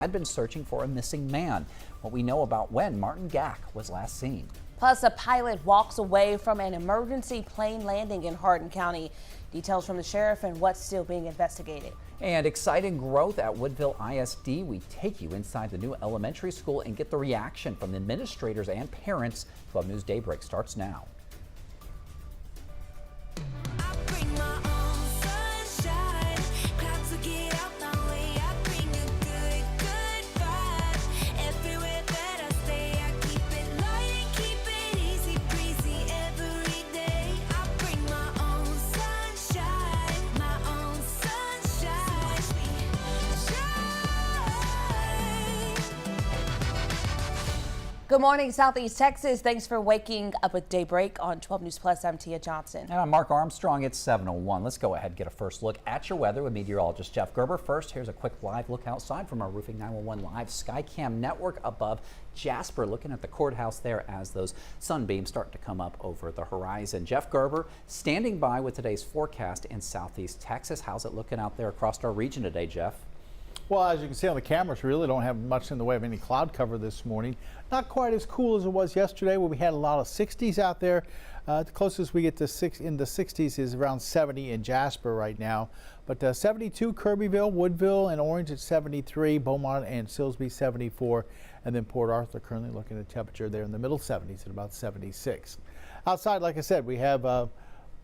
had been searching for a missing man. What we know about when Martin Gack was last seen. Plus, a pilot walks away from an emergency plane landing in Hardin County. Details from the sheriff and what's still being investigated. And exciting growth at Woodville ISD. We take you inside the new elementary school and get the reaction from the administrators and parents. 12 News Daybreak starts now. Good morning, Southeast Texas. Thanks for waking up with Daybreak on 12 News Plus. I'm Tia Johnson. And I'm Mark Armstrong. It's 7:01. Let's go ahead and get a first look at your weather with meteorologist Jeff Gerber. First, here's a quick live look outside from our Roofing 911 Live Skycam network above Jasper, looking at the courthouse there as those sunbeams start to come up over the horizon. Jeff Gerber standing by with today's forecast in Southeast Texas. How's it looking out there across our region today, Jeff? Well, as you can see on the cameras, we really don't have much in the way of any cloud cover this morning. Not quite as cool as it was yesterday when we had a lot of 60s out there. The closest we get to in the 60s is around 70 in Jasper right now. But 72 Kirbyville, Woodville, and Orange at 73, Beaumont and Silsbee 74, and then Port Arthur currently looking at temperature there in the middle 70s at about 76. Outside, like I said, we have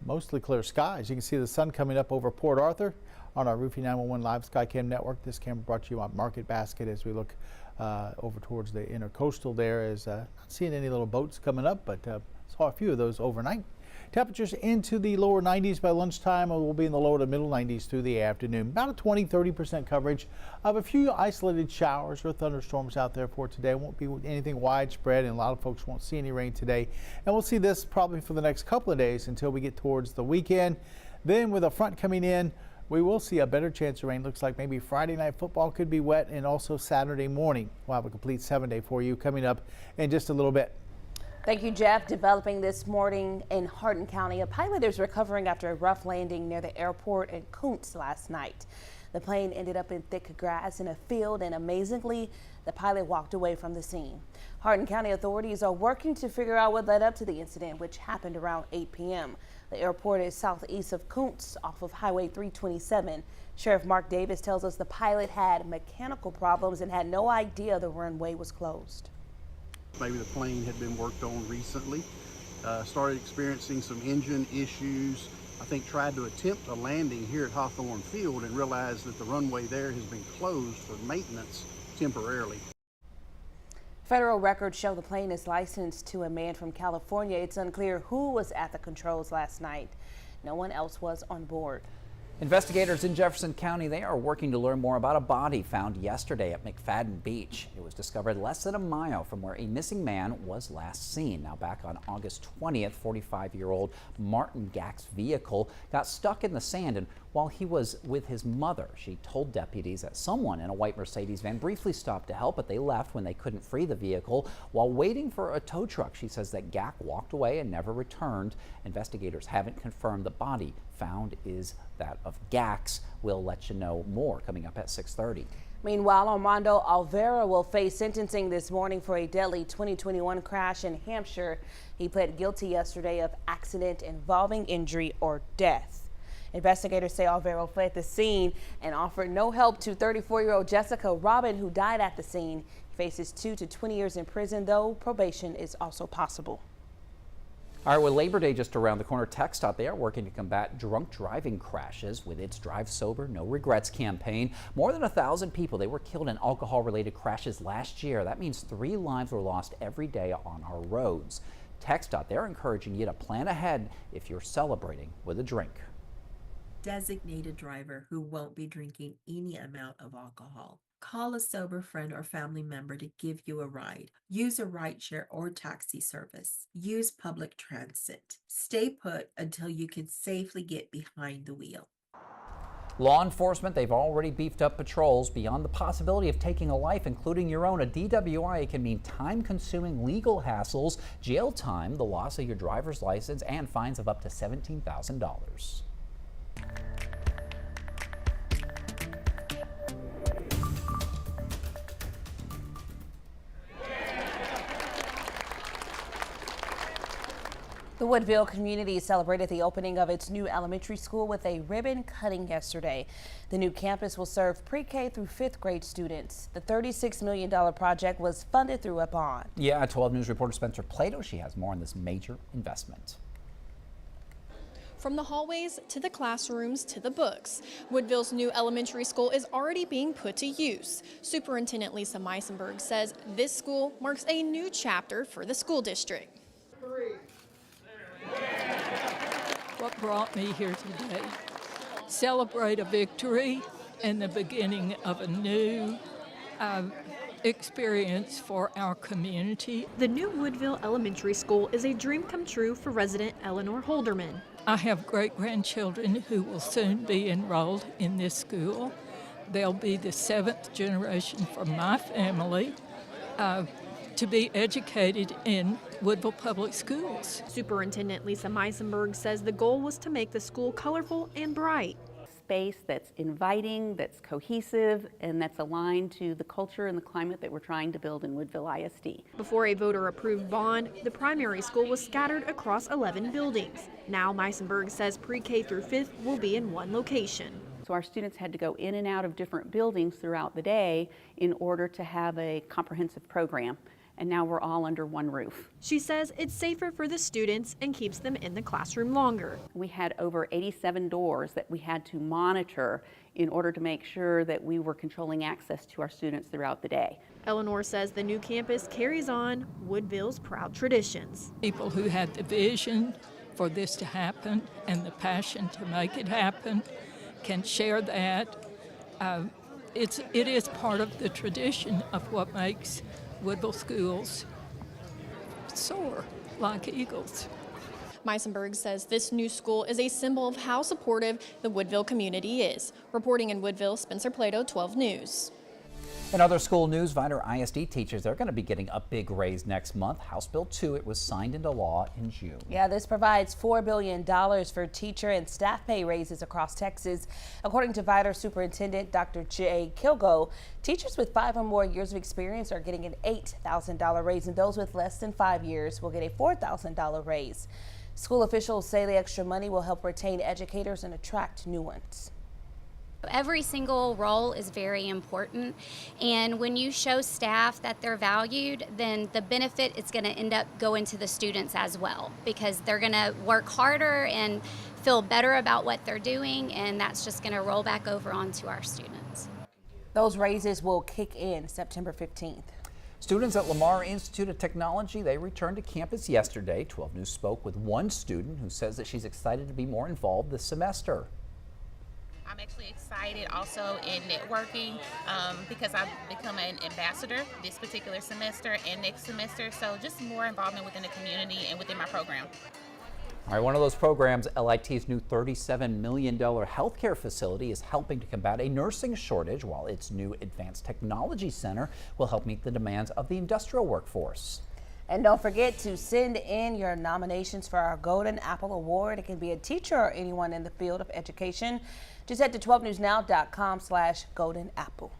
mostly clear skies. You can see the sun coming up over Port Arthur on our Roofing 911 Live Skycam network. This camera brought to you on Market Basket as we look over towards the intercoastal there. Is not seeing any little boats coming up, but saw a few of those overnight. Temperatures into the lower 90s by lunchtime. We'll be in the lower to middle 90s through the afternoon. About a 20-30% coverage of a few isolated showers or thunderstorms out there for today. Won't be anything widespread, and a lot of folks won't see any rain today. And we'll see this probably for the next couple of days until we get towards the weekend. Then with a front coming in, we will see a better chance of rain. Looks like maybe Friday night football could be wet, and also Saturday morning. We'll have a complete 7-day for you coming up in just a little bit. Thank you, Jeff. Developing this morning in Hardin County, a pilot is recovering after a rough landing near the airport in Kuntz last night. The plane ended up in thick grass in a field, and amazingly, the pilot walked away from the scene. Hardin County authorities are working to figure out what led up to the incident, which happened around 8 p.m. The airport is southeast of Kuntz off of Highway 327. Sheriff Mark Davis tells us the pilot had mechanical problems and had no idea the runway was closed. Maybe the plane had been worked on recently, started experiencing some engine issues. I think tried to attempt a landing here at Hawthorne Field and realized that the runway there has been closed for maintenance temporarily. Federal records show the plane is licensed to a man from California. It's unclear who was at the controls last night. No one else was on board. Investigators in Jefferson County, they are working to learn more about a body found yesterday at McFadden Beach. It was discovered less than a mile from where a missing man was last seen. Now, back on August 20th, 45-year-old Martin Gack's vehicle got stuck in the sand, and while he was with his mother, she told deputies that someone in a white Mercedes van briefly stopped to help, but they left when they couldn't free the vehicle. While waiting for a tow truck, she says that Gack walked away and never returned. Investigators haven't confirmed the body found is that of Gack's. We'll let you know more coming up at 6:30. Meanwhile, Armando Alvera will face sentencing this morning for a deadly 2021 crash in Hampshire. He pled guilty yesterday of accident involving injury or death. Investigators say Alvaro fled the scene and offered no help to 34-year-old Jessica Robin, who died at the scene. He faces 2 to 20 years in prison, though probation is also possible. All right, with Labor Day just around the corner, TxDOT, they are working to combat drunk driving crashes with its Drive Sober, No Regrets campaign. More than 1,000 people, they were killed in alcohol-related crashes last year. That means 3 lives were lost every day on our roads. TxDOT, they're encouraging you to plan ahead if you're celebrating with a drink. Designate a driver who won't be drinking any amount of alcohol. Call a sober friend or family member to give you a ride. Use a rideshare or taxi service. Use public transit. Stay put until you can safely get behind the wheel. Law enforcement, they've already beefed up patrols. Beyond the possibility of taking a life, including your own, a DWI can mean time-consuming legal hassles, jail time, the loss of your driver's license, and fines of up to $17,000. The Woodville community celebrated the opening of its new elementary school with a ribbon cutting yesterday. The new campus will serve pre-K through 5th grade students. The $36 million project was funded through a bond. Yeah, 12 News reporter Spencer Plato, she has more on this major investment. From the hallways to the classrooms to the books, Woodville's new elementary school is already being put to use. Superintendent Lisa Meisenberg says this school marks a new chapter for the school district. What brought me here today? Celebrate a victory and the beginning of a new experience for our community. The new Woodville Elementary School is a dream come true for resident Eleanor Holderman. I have great-grandchildren who will soon be enrolled in this school. They'll be the 7th generation from my family to be educated in Woodville Public Schools. Superintendent Lisa Meisenberg says the goal was to make the school colorful and bright. Space that's inviting, that's cohesive, and that's aligned to the culture and the climate that we're trying to build in Woodville ISD. Before a voter-approved bond, the primary school was scattered across 11 buildings. Now Meisenberg says pre-K through 5th will be in one location. So our students had to go in and out of different buildings throughout the day in order to have a comprehensive program. And now we're all under one roof. She says it's safer for the students and keeps them in the classroom longer. We had over 87 doors that we had to monitor in order to make sure that we were controlling access to our students throughout the day. Eleanor says the new campus carries on Woodville's proud traditions. People who had the vision for this to happen and the passion to make it happen can share that. It is part of the tradition of what makes Woodville schools soar like eagles. Meisenberg says this new school is a symbol of how supportive the Woodville community is. Reporting in Woodville, Spencer Plato, 12 News. In other school news, Vidor ISD teachers, they're going to be getting a big raise next month. House Bill 2, it was signed into law in June. Yeah, this provides $4 billion for teacher and staff pay raises across Texas. According to Vidor Superintendent Dr. Jay Kilgo, teachers with 5 or more years of experience are getting an $8,000 raise, and those with less than 5 years will get a $4,000 raise. School officials say the extra money will help retain educators and attract new ones. Every single role is very important, and when you show staff that they're valued, then the benefit is going to end up going to the students as well, because they're going to work harder and feel better about what they're doing, and that's just going to roll back over onto our students. Those raises will kick in September 15th. Students at Lamar Institute of Technology, they returned to campus yesterday. 12 News spoke with one student who says that she's excited to be more involved this semester. I'm actually excited also in networking because I've become an ambassador this particular semester and next semester, so just more involvement within the community and within my program. All right, one of those programs, LIT's new $37 million healthcare facility, is helping to combat a nursing shortage, while its new Advanced Technology Center will help meet the demands of the industrial workforce. And don't forget to send in your nominations for our Golden Apple Award. It can be a teacher or anyone in the field of education. Just head to 12newsnow.com/goldenapple.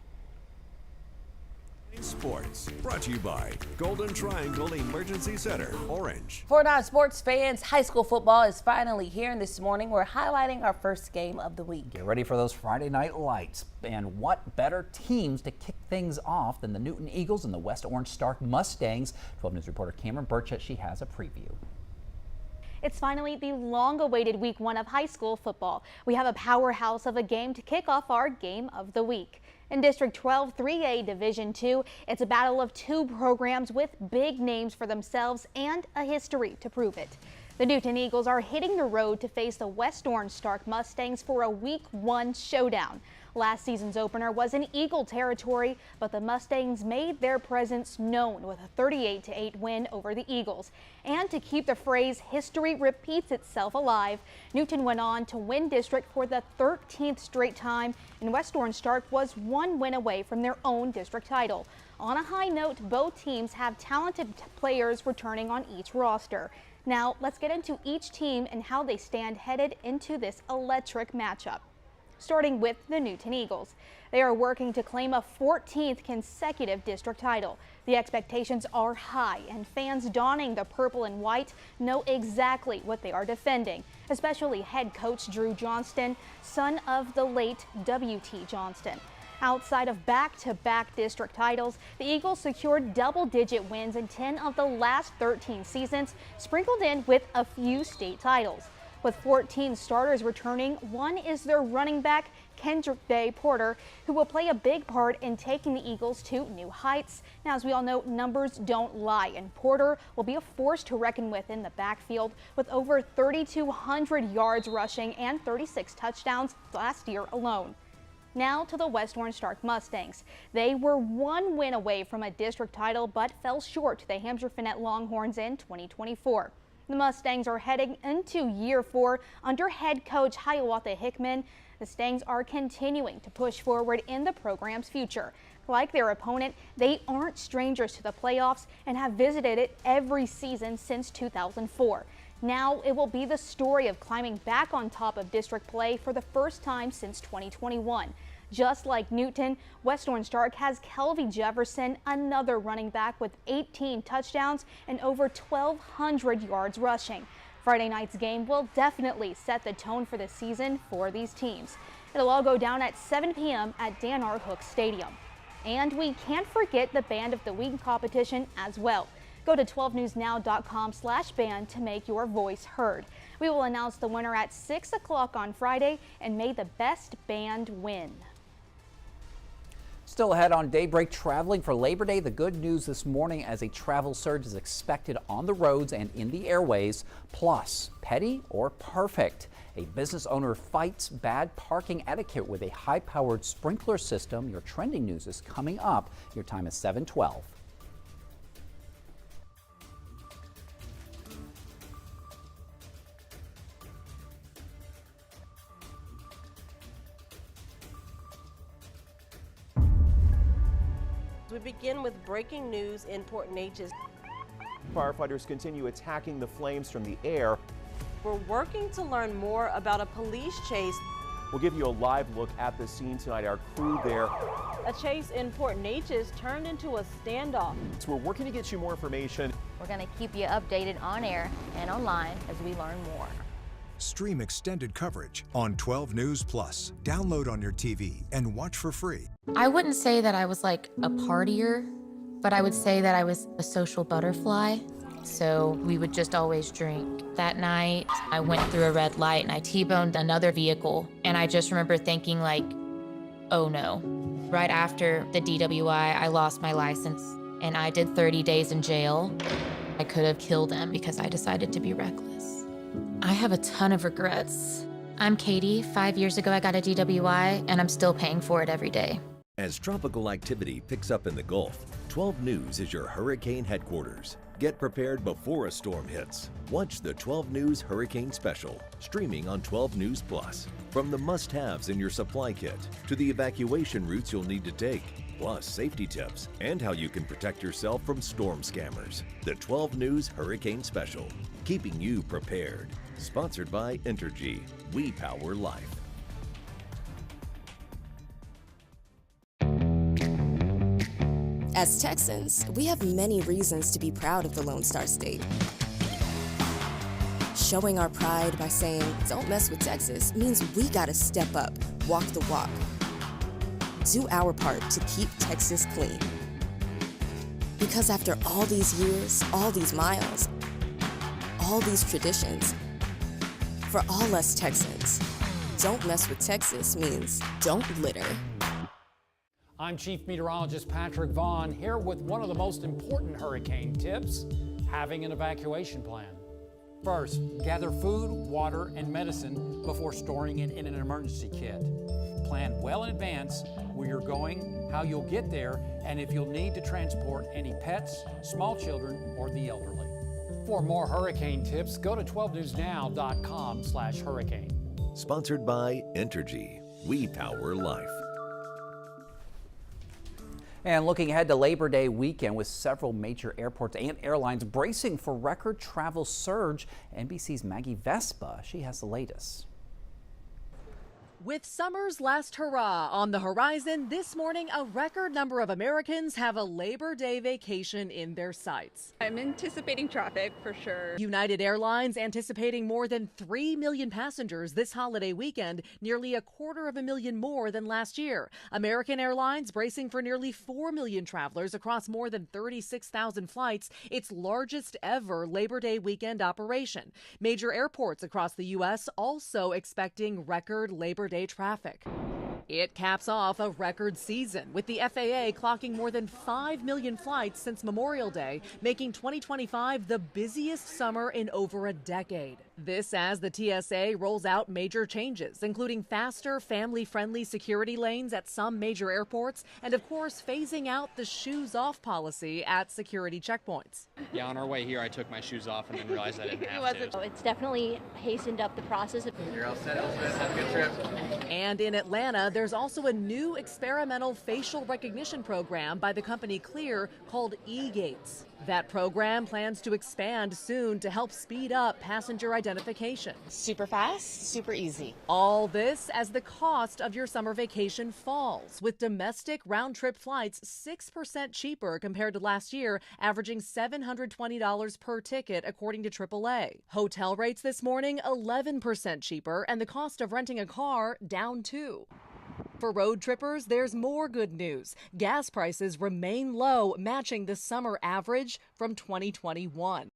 Sports brought to you by Golden Triangle Emergency Center, Orange. For non-sports fans, high school football is finally here, and this morning we're highlighting our first game of the week. Get ready for those Friday night lights. And what better teams to kick things off than the Newton Eagles and the West Orange Stark Mustangs? 12 News reporter Cameron Burchett, she has a preview. It's finally the long-awaited week 1 of high school football. We have a powerhouse of a game to kick off our game of the week. In District 12 3A Division 2, it's a battle of 2 programs with big names for themselves and a history to prove it. The Newton Eagles are hitting the road to face the West Orange Stark Mustangs for a Week 1 showdown. Last season's opener was in Eagle territory, but the Mustangs made their presence known with a 38-8 win over the Eagles. And to keep the phrase "history repeats itself" alive, Newton went on to win district for the 13th straight time, and West Orange Stark was 1 win away from their own district title. On a high note, both teams have talented players returning on each roster. Now, let's get into each team and how they stand headed into this electric matchup. starting with the Newton Eagles. They are working to claim a 14th consecutive district title. The expectations are high, and fans donning the purple and white know exactly what they are defending, especially head coach Drew Johnston, son of the late W.T. Johnston. Outside of back-to-back district titles, the Eagles secured double-digit wins in 10 of the last 13 seasons, sprinkled in with a few state titles. With 14 starters returning, one is their running back, Kendrick Day Porter, who will play a big part in taking the Eagles to new heights. Now, as we all know, numbers don't lie, and Porter will be a force to reckon with in the backfield with over 3,200 yards rushing and 36 touchdowns last year alone. Now to the West Orange Stark Mustangs. They were one win away from a district title, but fell short to the Hampshire-Finette Longhorns in 2024. The Mustangs are heading into year 4 under head coach Hiawatha Hickman. The Stangs are continuing to push forward in the program's future. Like their opponent, they aren't strangers to the playoffs and have visited it every season since 2004. Now it will be the story of climbing back on top of district play for the first time since 2021. Just like Newton, West Orange Stark has Kelvie Jefferson, another running back with 18 touchdowns and over 1,200 yards rushing. Friday night's game will definitely set the tone for the season for these teams. It'll all go down at 7 p.m. at Dan R. Hook Stadium. And we can't forget the Band of the Week competition as well. Go to 12newsnow.com/band to make your voice heard. We will announce the winner at 6 o'clock on Friday, and may the best band win. Still ahead on Daybreak, traveling for Labor Day. The good news this morning as a travel surge is expected on the roads and in the airways. Plus, petty or perfect? A business owner fights bad parking etiquette with a high-powered sprinkler system. Your trending news is coming up. Your time is 7:12. We begin with breaking news in Port Neches. Firefighters continue attacking the flames from the air. We're working to learn more about a police chase. We'll give you a live look at the scene tonight. Our crew there. A chase in Port Neches turned into a standoff. So we're working to get you more information. We're going to keep you updated on air and online as we learn more. Stream extended coverage on 12 News Plus. Download on your TV and watch for free. I wouldn't say that I was like a partier, but I would say that I was a social butterfly. So we would just always drink. That night, I went through a red light and I T-boned another vehicle. And I just remember thinking like, oh no. Right after the DWI, I lost my license and I did 30 days in jail. I could have killed him because I decided to be reckless. I have a ton of regrets. I'm Katie. 5 years ago, I got a DWI, and I'm still paying for it every day. As tropical activity picks up in the Gulf, 12 News is your hurricane headquarters. Get prepared before a storm hits. Watch the 12 News Hurricane Special, streaming on 12 News Plus. From the must-haves in your supply kit to the evacuation routes you'll need to take, plus safety tips and how you can protect yourself from storm scammers. The 12 News Hurricane Special, keeping you prepared. Sponsored by Entergy. We power life. As Texans, we have many reasons to be proud of the Lone Star State. Showing our pride by saying, "Don't mess with Texas," means we gotta step up, walk the walk. Do our part to keep Texas clean. Because after all these years, all these miles, all these traditions, for all us Texans, don't mess with Texas means don't litter. I'm Chief Meteorologist Patrick Vaughn here with one of the most important hurricane tips, having an evacuation plan. First, gather food, water, and medicine before storing it in an emergency kit. Plan well in advance where you're going, how you'll get there, and if you'll need to transport any pets, small children, or the elderly. For more hurricane tips, go to 12newsnow.com/hurricane. Sponsored by Entergy. We power life. And looking ahead to Labor Day weekend with several major airports and airlines bracing for record travel surge, NBC's Maggie Vespa, she has the latest. With summer's last hurrah on the horizon, this morning a record number of Americans have a Labor Day vacation in their sights. I'm anticipating traffic for sure. United Airlines anticipating more than 3 million passengers this holiday weekend, nearly 250,000 more than last year. American Airlines bracing for nearly 4 million travelers across more than 36,000 flights, its largest ever Labor Day weekend operation. Major airports across the U.S. also expecting record Labor Day traffic. It caps off a record season, with the FAA clocking more than 5 million flights since Memorial Day, making 2025 the busiest summer in over a decade. This as the TSA rolls out major changes, including faster, family-friendly security lanes at some major airports, and of course, phasing out the shoes-off policy at security checkpoints. Yeah, on our way here, I took my shoes off and then realized I didn't have to. It's definitely hastened up the process. You're all set, Elizabeth. Have a good trip. And in Atlanta, there's also a new experimental facial recognition program by the company Clear called eGates. That program plans to expand soon to help speed up passenger identification. Super fast, super easy. All this as the cost of your summer vacation falls, with domestic round-trip flights 6% cheaper compared to last year, averaging $720 per ticket, according to AAA. Hotel rates this morning 11% cheaper, and the cost of renting a car down too. For road trippers, there's more good news. Gas prices remain low, matching the summer average from 2021.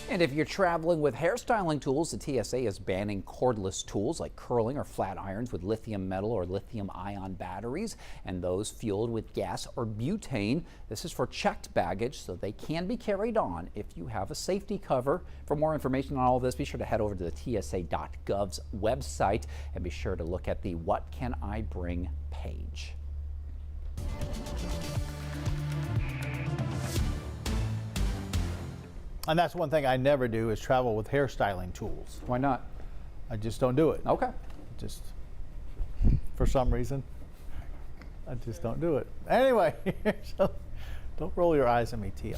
And if you're traveling with hairstyling tools, the TSA is banning cordless tools like curling or flat irons with lithium metal or lithium ion batteries, and those fueled with gas or butane. This is for checked baggage, so they can be carried on if you have a safety cover. For more information on all of this, be sure to head over to the TSA.gov's website and be sure to look at the What Can I Bring page. And that's one thing I never do is travel with hairstyling tools. Why not? I just don't do it. Okay. Just for some reason, I just don't do it. Anyway, so don't roll your eyes at me, Tio.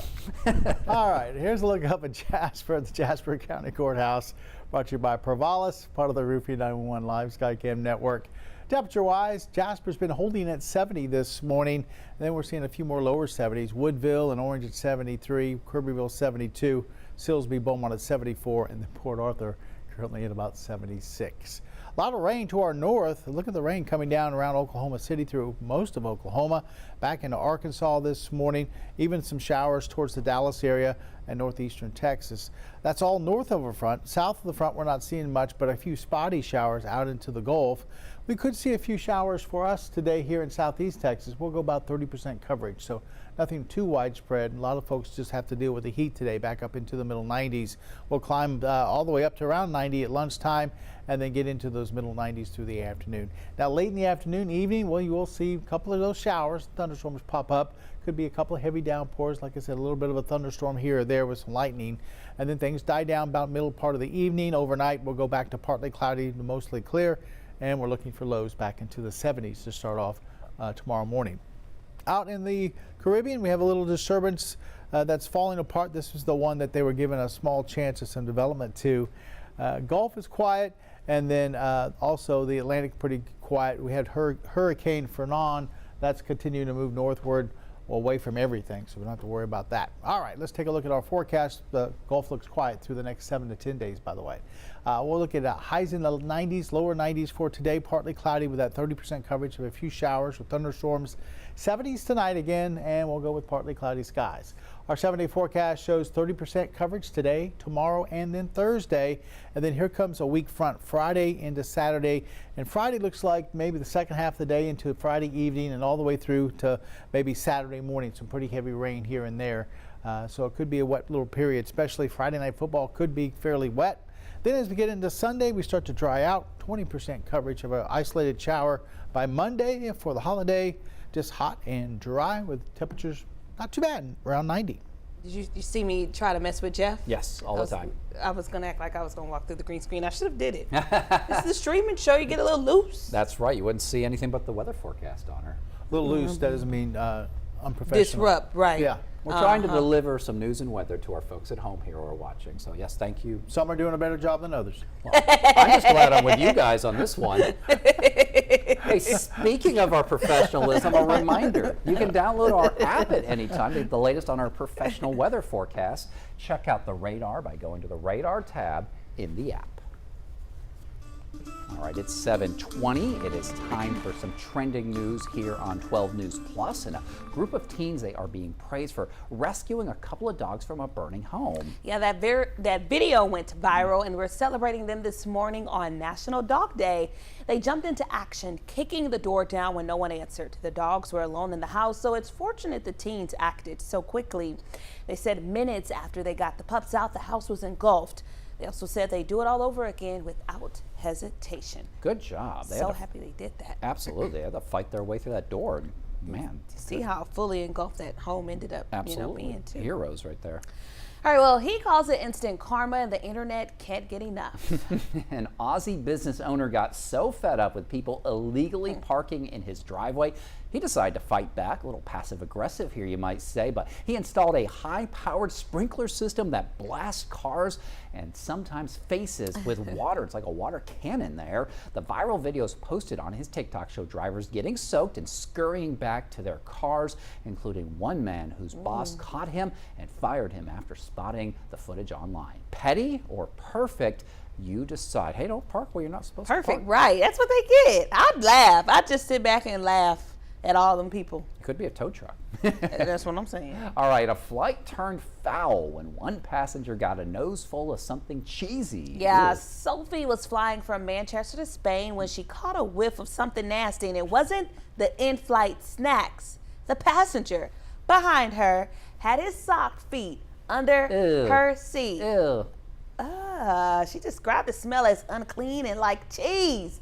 All right, here's a look up at Jasper at the Jasper County Courthouse, brought to you by Provalis, part of the Roofing 911 Live Skycam network. Temperature-wise, Jasper's been holding at 70 this morning. And then we're seeing a few more lower 70s. Woodville and Orange at 73, Kirbyville 72, Silsbee, Beaumont at 74, and then Port Arthur currently at about 76. A lot of rain to our north. Look at the rain coming down around Oklahoma City through most of Oklahoma, back into Arkansas this morning, even some showers towards the Dallas area and northeastern Texas. That's all north of a front. South of the front, we're not seeing much, but a few spotty showers out into the Gulf. We could see a few showers for us today here in southeast Texas. We'll go about 30% coverage, so nothing too widespread. A lot of folks just have to deal with the heat today, back up into the middle 90s. We'll climb all the way up to around 90 at lunchtime and then get into those middle 90s through the afternoon. Now, late in the afternoon, evening, well, you will see a couple of those showers, thunderstorms pop up. Could be a couple of heavy downpours. Like I said, a little bit of a thunderstorm here or there with some lightning. And then things die down about middle part of the evening. Overnight, we'll go back to partly cloudy to mostly clear. And we're looking for lows back into the 70s to start off tomorrow morning. Out in the Caribbean, we have a little disturbance that's falling apart. This is the one that they were given a small chance of some development to. Gulf is quiet, and then also the Atlantic pretty quiet. We had Hurricane Fernand. That's continuing to move northward away from everything, so we don't have to worry about that. All right, let's take a look at our forecast. The Gulf looks quiet through the next 7 to 10 days, by the way. We'll look at highs in the 90s, lower 90s for today, partly cloudy with that 30% coverage of a few showers with thunderstorms. 70s tonight again, and we'll go with partly cloudy skies. Our 7-day forecast shows 30% coverage today, tomorrow, and then Thursday. And then here comes a weak front Friday into Saturday. And Friday looks like maybe the second half of the day into Friday evening and all the way through to maybe Saturday morning. Some pretty heavy rain here and there. So it could be a wet little period, especially Friday night football could be fairly wet. Then as we get into Sunday, we start to dry out. 20% coverage of an isolated shower by Monday for the holiday. Just hot and dry with temperatures not too bad, around 90. Did you see me try to mess with Jeff? Yes, all the time. I was going to act like I was going to walk through the green screen. I should have did it. This is the streaming show. You get a little loose. That's right. You wouldn't see anything but the weather forecast on her. A little loose, that doesn't mean unprofessional. Disrupt, right. Yeah. We're trying to deliver some news and weather to our folks at home here who are watching. So yes, thank you. Some are doing a better job than others. Well, I'm just glad I'm with you guys on this one. Hey, speaking of our professionalism, a reminder, you can download our app at any time, the latest on our professional weather forecast. Check out the radar by going to the radar tab in the app. All right, it's 7:20. It is time for some trending news here on 12 News Plus. And a group of teens, they are being praised for rescuing a couple of dogs from a burning home. Yeah, that video went viral, and we're celebrating them this morning on National Dog Day. They jumped into action, kicking the door down when no one answered. The dogs were alone in the house, so it's fortunate the teens acted so quickly. They said minutes after they got the pups out, the house was engulfed. They also said they'd do it all over again without hesitation. Good job. So happy they did that. Absolutely. They had to fight their way through that door. Man. See how fully engulfed that home ended up being too. Heroes right there. All right, well, he calls it instant karma, and the internet can't get enough. An Aussie business owner got so fed up with people illegally parking in his driveway, he decided to fight back. A little passive aggressive here, you might say, but he installed a high-powered sprinkler system that blasts cars and sometimes faces with water. It's like a water cannon there. The viral videos posted on his TikTok show drivers getting soaked and scurrying back to their cars, including one man whose boss caught him and fired him after spotting the footage online. Petty or perfect? You decide. Hey, don't park where you're not supposed to park. Perfect, right. That's what they get. I'd laugh. I'd just sit back and laugh at all them people. Could be a tow truck. That's what I'm saying. All right, a flight turned foul when one passenger got a nose full of something cheesy. Yeah, Ew. Sophie was flying from Manchester to Spain when she caught a whiff of something nasty, and it wasn't the in-flight snacks. The passenger behind her had his socked feet under her seat. Ew. She described the smell as unclean and like cheese.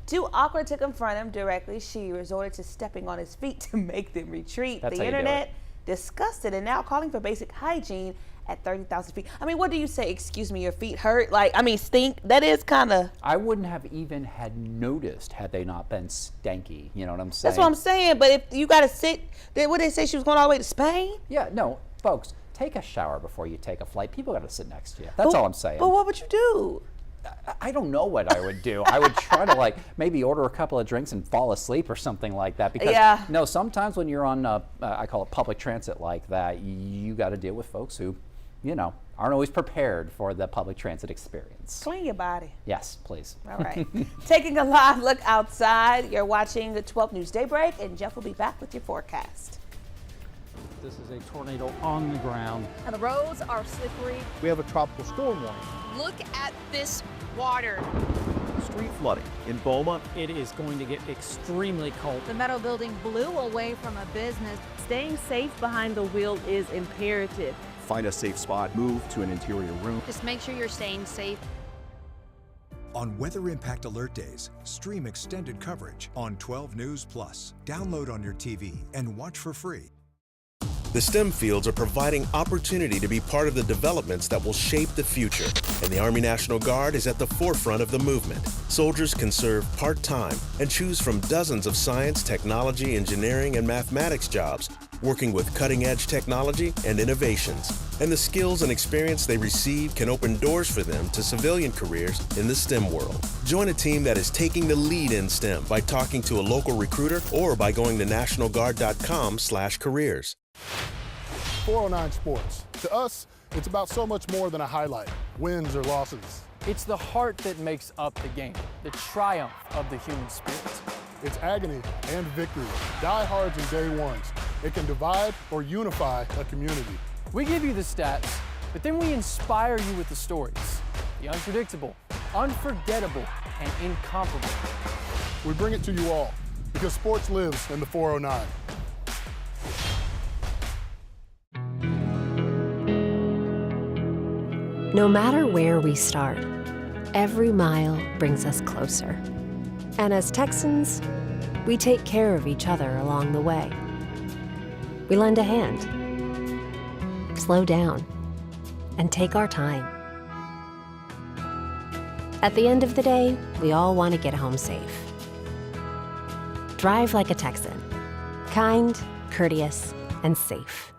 Too awkward to confront him directly, she resorted to stepping on his feet to make them retreat. That's the how you do internet disgusted and now calling for basic hygiene at 30,000 feet. I mean, what do you say? Excuse me, your feet hurt? Like, I mean, stink? That is kind of... I wouldn't have even had noticed had they not been stanky. You know what I'm saying? That's what I'm saying. But if you got to sit... What did they say? She was going all the way to Spain? Yeah, no, folks, take a shower before you take a flight. People got to sit next to you. That's all I'm saying. But what would you do? I don't know what I would do. I would try to like maybe order a couple of drinks and fall asleep or something like that. Because no, sometimes when you're on, I call it public transit like that, you got to deal with folks who, you know, aren't always prepared for the public transit experience. Clean your body. Yes, please. All right. Taking a live look outside, you're watching the 12 News Daybreak, and Jeff will be back with your forecast. This is a tornado on the ground. And the roads are slippery. We have a tropical storm warning. Look at this water. Street flooding in Beaumont. It is going to get extremely cold. The metal building blew away from a business. Staying safe behind the wheel is imperative. Find a safe spot, move to an interior room. Just make sure you're staying safe. On Weather Impact Alert Days, stream extended coverage on 12 News Plus. Download on your TV and watch for free. The STEM fields are providing opportunity to be part of the developments that will shape the future, and the Army National Guard is at the forefront of the movement. Soldiers can serve part-time and choose from dozens of science, technology, engineering, and mathematics jobs, working with cutting-edge technology and innovations. And the skills and experience they receive can open doors for them to civilian careers in the STEM world. Join a team that is taking the lead in STEM by talking to a local recruiter or by going to nationalguard.com/careers. 409 Sports. To us, it's about so much more than a highlight, wins or losses. It's the heart that makes up the game, the triumph of the human spirit. It's agony and victory, diehards and day ones. It can divide or unify a community. We give you the stats, but then we inspire you with the stories. The unpredictable, unforgettable, and incomparable. We bring it to you all because sports lives in the 409. No matter where we start, every mile brings us closer. And as Texans, we take care of each other along the way. We lend a hand, slow down, and take our time. At the end of the day, we all want to get home safe. Drive like a Texan. Kind, courteous, and safe.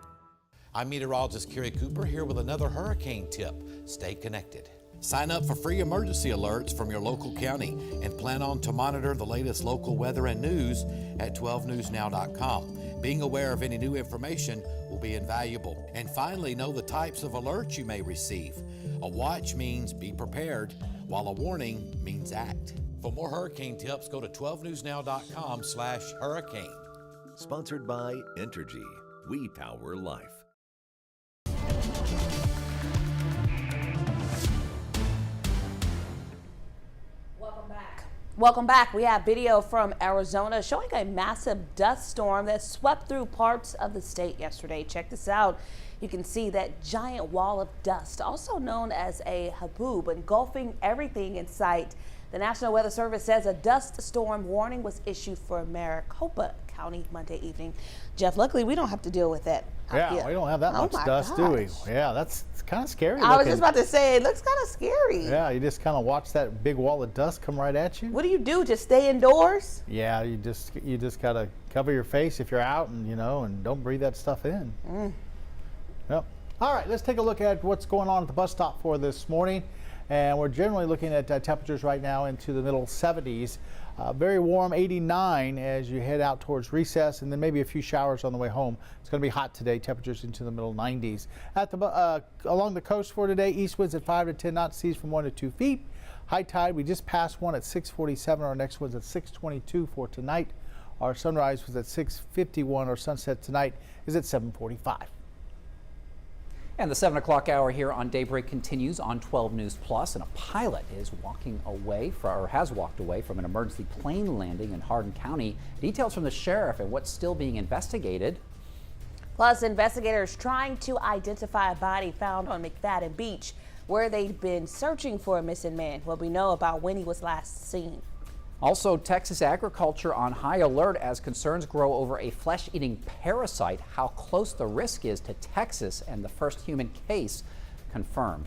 I'm meteorologist Kerry Cooper here with another hurricane tip. Stay connected. Sign up for free emergency alerts from your local county and plan on to monitor the latest local weather and news at 12newsnow.com. Being aware of any new information will be invaluable. And finally, know the types of alerts you may receive. A watch means be prepared, while a warning means act. For more hurricane tips, go to 12newsnow.com/hurricane. Sponsored by Entergy. We power life. Welcome back. We have video from Arizona showing a massive dust storm that swept through parts of the state yesterday. Check this out. You can see that giant wall of dust, also known as a haboob, engulfing everything in sight. The National Weather Service says a dust storm warning was issued for Maricopa County Monday evening. Jeff, luckily we don't have to deal with that. Yeah, we don't have that much dust, do we? Yeah, that's kind of scary I was just about to say, it looks kind of scary. Yeah, you just kind of watch that big wall of dust come right at you. What do you do? Just stay indoors? Yeah, you just gotta cover your face if you're out, and and don't breathe that stuff in. Yep. All right, let's take a look at what's going on at the bus stop for this morning. And we're generally looking at temperatures right now into the middle 70s. Very warm, 89 as you head out towards recess, and then maybe a few showers on the way home. It's going to be hot today, temperatures into the middle 90s. At the along the coast for today, east winds at 5 to 10 knots, seas from 1 to 2 feet. High tide, we just passed one at 6:47. Our next one's at 6:22 for tonight. Our sunrise was at 6:51. Our sunset tonight is at 7:45. And the 7 o'clock hour here on Daybreak continues on 12 News Plus, and a pilot is has walked away from an emergency plane landing in Hardin County. Details from the sheriff and what's still being investigated. Plus, investigators trying to identify a body found on McFadden Beach, where they've been searching for a missing man. What we know about when he was last seen. Also, Texas agriculture on high alert as concerns grow over a flesh-eating parasite. How close the risk is to Texas, and the first human case confirmed.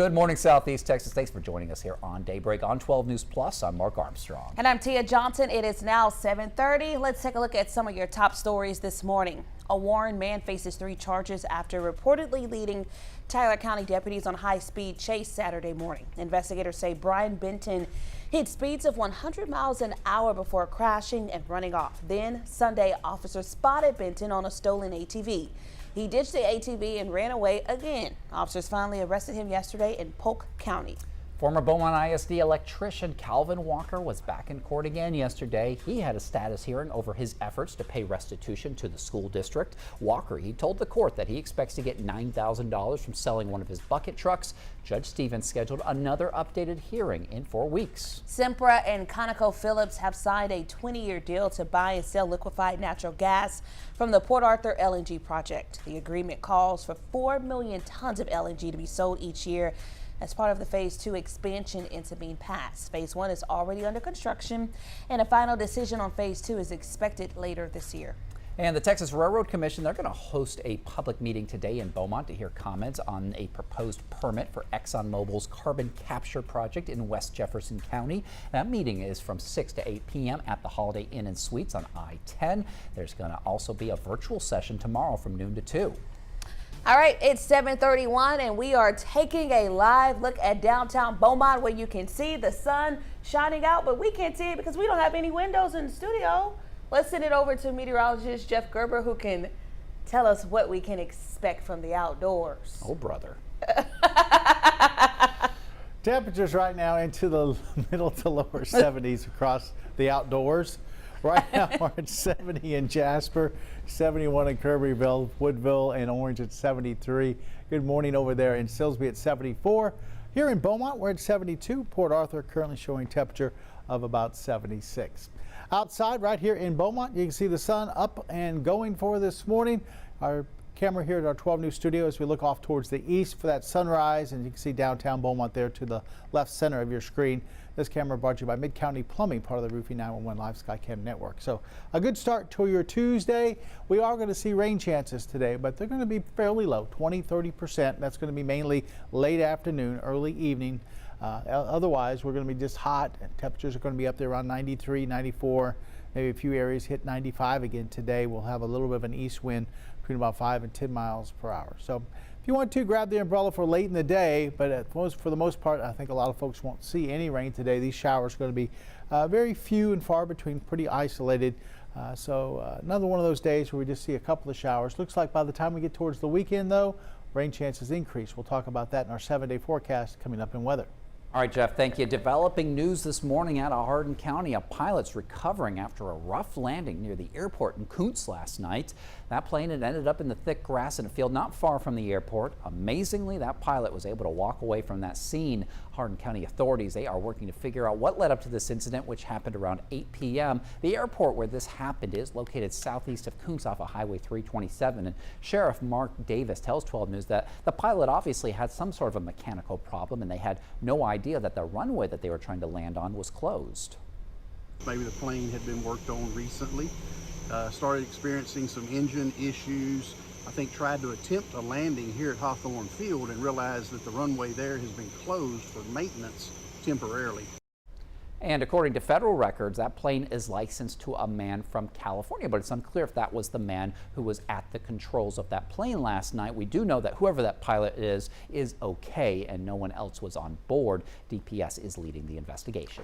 Good morning, Southeast Texas. Thanks for joining us here on Daybreak on 12 News Plus. I'm Mark Armstrong. And I'm Tia Johnson. It is now 7:30. Let's take a look at some of your top stories this morning. A Warren man faces 3 charges after reportedly leading Tyler County deputies on high-speed chase Saturday morning. Investigators say Brian Benton hit speeds of 100 miles an hour before crashing and running off. Then Sunday, officers spotted Benton on a stolen ATV. He ditched the ATV and ran away again. Officers finally arrested him yesterday in Polk County. Former Beaumont ISD electrician Calvin Walker was back in court again yesterday. He had a status hearing over his efforts to pay restitution to the school district. Walker, he told the court that he expects to get $9,000 from selling one of his bucket trucks. Judge Stevens scheduled another updated hearing in 4 weeks. Sempra and ConocoPhillips have signed a 20-year deal to buy and sell liquefied natural gas from the Port Arthur LNG project. The agreement calls for 4 million tons of LNG to be sold each year as part of the Phase 2 expansion in Sabine Pass. Phase 1 is already under construction, and a final decision on Phase 2 is expected later this year. And the Texas Railroad Commission, they're going to host a public meeting today in Beaumont to hear comments on a proposed permit for ExxonMobil's carbon capture project in West Jefferson County. That meeting is from 6 to 8 p.m. at the Holiday Inn and Suites on I-10. There's going to also be a virtual session tomorrow from noon to 2. All right, it's 7:31 and we are taking a live look at downtown Beaumont where you can see the sun shining out, but we can't see it because we don't have any windows in the studio. Let's send it over to meteorologist Jeff Gerber, who can tell us what we can expect from the outdoors. Oh, brother. Temperatures right now into the middle to lower 70s across the outdoors. Right now we're at 70 in Jasper, 71 in Kirbyville, Woodville, and Orange at 73. Good morning over there in Silsbee at 74. Here in Beaumont, we're at 72. Port Arthur currently showing temperature of about 76. Outside right here in Beaumont, you can see the sun up and going for this morning. Our camera here at our 12 News studio as we look off towards the east for that sunrise, and you can see downtown Beaumont there to the left center of your screen. This camera brought to you by Mid-County Plumbing, part of the Roofing 911 Live Skycam network. So a good start to your Tuesday. We are going to see rain chances today, but they're going to be fairly low, 20-30%. That's going to be mainly late afternoon, early evening. Otherwise, we're going to be just hot. Temperatures are going to be up there around 93, 94. Maybe a few areas hit 95 again today. We'll have a little bit of an east wind between about 5 and 10 miles per hour. So if you want to, grab the umbrella for late in the day, but for the most part, I think a lot of folks won't see any rain today. These showers are going to be very few and far between, pretty isolated. So another one of those days where we just see a couple of showers. Looks like by the time we get towards the weekend, though, rain chances increase. We'll talk about that in our 7-day forecast coming up in weather. All right, Jeff, thank you. Developing news this morning out of Hardin County. A pilot's recovering after a rough landing near the airport in Kuntz last night. That plane had ended up in the thick grass in a field not far from the airport. Amazingly, that pilot was able to walk away from that scene. Hardin County authorities, they are working to figure out what led up to this incident, which happened around 8 p.m. The airport where this happened is located southeast of Kuntz off of Highway 327. And Sheriff Mark Davis tells 12 News that the pilot obviously had some sort of a mechanical problem, and they had no idea that the runway that they were trying to land on was closed. Maybe the plane had been worked on recently, started experiencing some engine issues. I think tried to attempt a landing here at Hawthorne Field and realized that the runway there has been closed for maintenance temporarily. And according to federal records, that plane is licensed to a man from California, but it's unclear if that was the man who was at the controls of that plane last night. We do know that whoever that pilot is okay and no one else was on board. DPS is leading the investigation.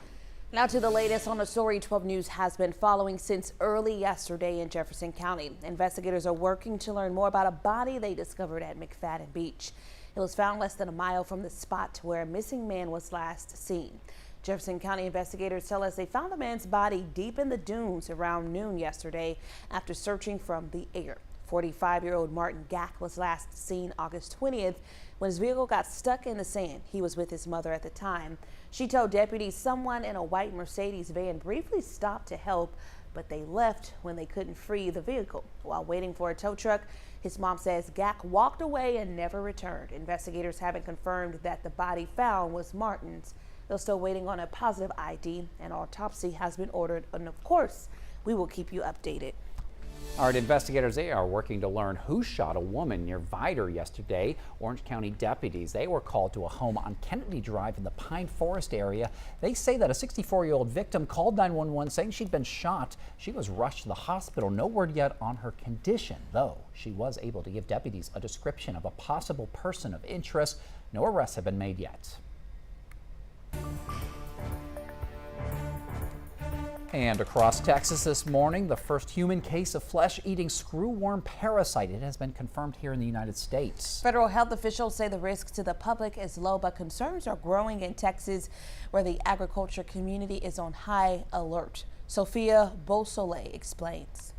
Now to the latest on a story 12 News has been following since early yesterday in Jefferson County. Investigators are working to learn more about a body they discovered at McFadden Beach. It was found less than a mile from the spot where a missing man was last seen. Jefferson County investigators tell us they found the man's body deep in the dunes around noon yesterday after searching from the air. 45-year-old Martin Gack was last seen August 20th when his vehicle got stuck in the sand. He was with his mother at the time. She told deputies someone in a white Mercedes van briefly stopped to help, but they left when they couldn't free the vehicle. While waiting for a tow truck, his mom says Gack walked away and never returned. Investigators haven't confirmed that the body found was Martin's. They're still waiting on a positive ID. An autopsy has been ordered, and of course, we will keep you updated. All right, investigators, they are working to learn who shot a woman near Vidor yesterday. Orange County deputies, they were called to a home on Kennedy Drive in the Pine Forest area. They say that a 64-year-old victim called 911 saying she'd been shot. She was rushed to the hospital. No word yet on her condition, though she was able to give deputies a description of a possible person of interest. No arrests have been made yet. And across Texas this morning, the first human case of flesh-eating screwworm parasite. It has been confirmed here in the United States. Federal health officials say the risk to the public is low, but concerns are growing in Texas, where the agriculture community is on high alert. Sophia Beausoleil explains.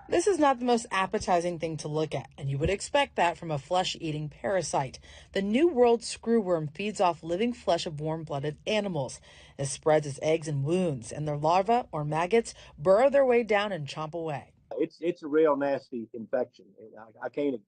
This is not the most appetizing thing to look at, and you would expect that from a flesh-eating parasite. The New World screwworm feeds off living flesh of warm-blooded animals. It spreads its eggs in wounds, and their larvae, or maggots, burrow their way down and chomp away. It's a real nasty infection. I can't,